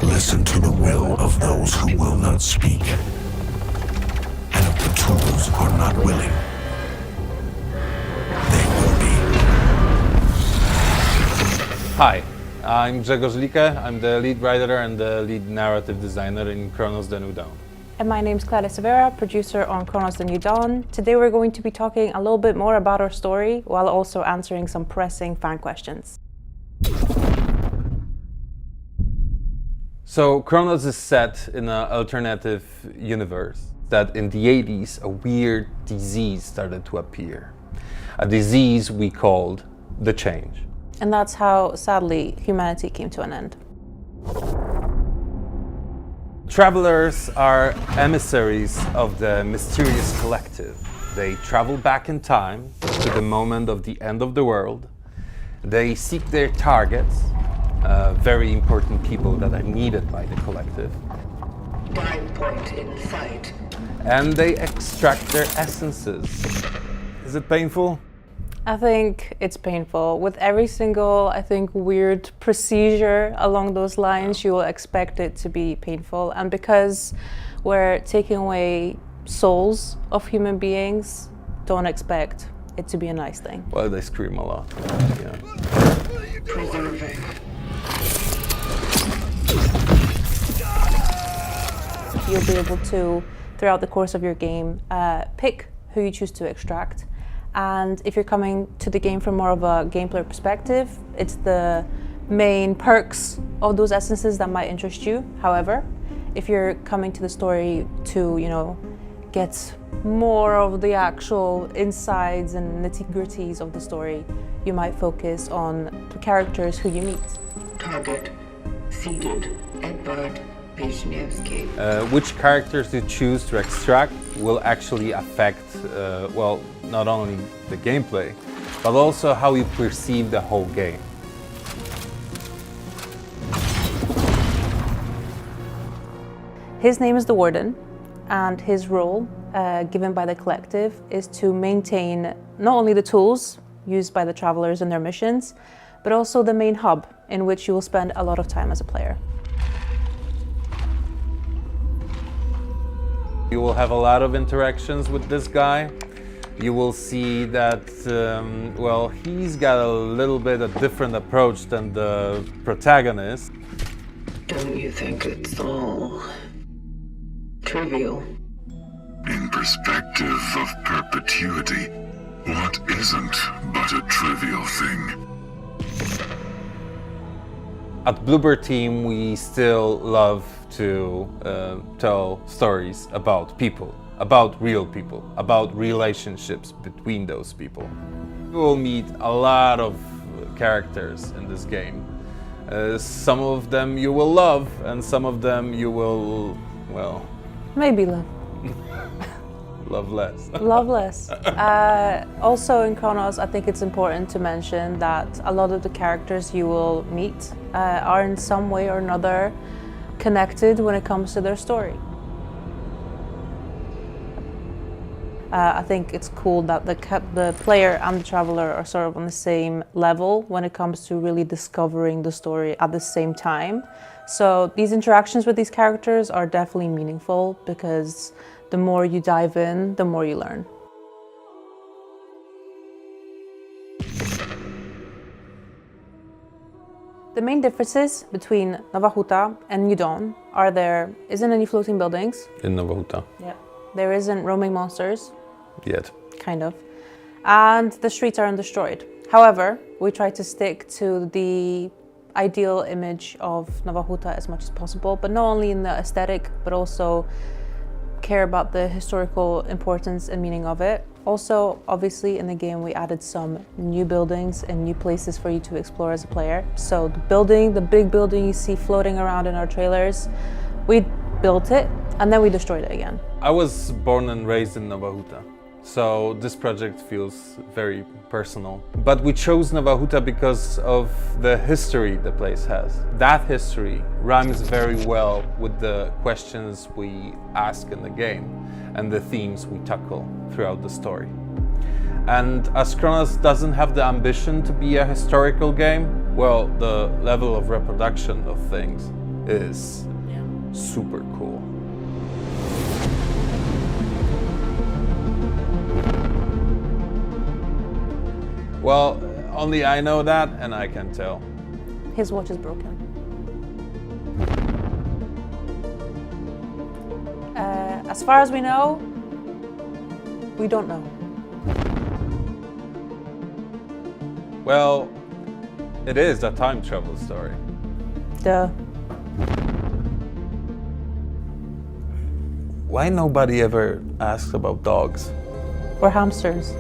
Listen to the will of those who will not speak. And if the tools are not willing, they will be. Hi, I'm Grzegorz Like. I'm the lead writer and the lead narrative designer in Cronos the New Dawn. And my name's Klaudia Sewera, producer on Cronos the New Dawn. Today we're going to be talking a little bit more about our story while also answering some pressing fan questions. So Cronos is set in an alternative universe that in the 80s a weird disease started to appear. A disease we called the Change. And that's how, sadly, humanity came to an end. Travelers are emissaries of the mysterious collective. They travel back in time to the moment of the end of the world. They seek their targets, very important people that are needed by the collective. Dive point in sight. And they extract their essences. Is it painful? I think it's painful. With every single, weird procedure along those lines, you will expect it to be painful. And because we're taking away souls of human beings, don't expect it to be a nice thing. Well, they scream a lot. Yeah. Preserving. You'll be able to, throughout the course of your game, pick who you choose to extract. And if you're coming to the game from more of a gameplay perspective, it's the main perks of those essences that might interest you. However, if you're coming to the story to, get more of the actual insides and nitty-gritties of the story, you might focus on the characters who you meet. Target. Seated. Edvard Wisniewski. Which characters you choose to extract will actually affect, not only the gameplay, but also how you perceive the whole game. His name is the Warden, and his role, given by the collective, is to maintain not only the tools used by the travelers in their missions, but also the main hub in which you will spend a lot of time as a player. You will have a lot of interactions with this guy. You will see that, he's got a little bit of different approach than the protagonist. Don't you think it's all trivial? In perspective of perpetuity, what isn't but a trivial thing? At Bluebird Team, we still love to tell stories about people, about real people, about relationships between those people. You will meet a lot of characters in this game. Some of them you will love, and some of them you will, Maybe love. love less. Love less. Also in Cronos, I think it's important to mention that a lot of the characters you will meet are in some way or another connected when it comes to their story. I think it's cool that the player and the traveler are sort of on the same level when it comes to really discovering the story at the same time. So these interactions with these characters are definitely meaningful because the more you dive in, the more you learn. The main differences between Nowa Huta and New Dawn are there isn't any floating buildings. In Nowa Huta. Yeah. There isn't roaming monsters. Yet. Kind of. And the streets are undestroyed. However, we try to stick to the ideal image of Nowa Huta as much as possible, but not only in the aesthetic, but also care about the historical importance and meaning of it. Also, obviously, in the game, we added some new buildings and new places for you to explore as a player. So the big building you see floating around in our trailers, we built it and then we destroyed it again. I was born and raised in Nowa Huta, so this project feels very personal. But we chose Nowa Huta because of the history the place has. That history rhymes very well with the questions we ask in the game and the themes we tackle throughout the story. And as Cronos doesn't have the ambition to be a historical game, well, the level of reproduction of things is super cool. Well, only I know that, and I can tell. His watch is broken. As far as we know, we don't know. Well, it is a time travel story. Duh. Why nobody ever asks about dogs? Or hamsters.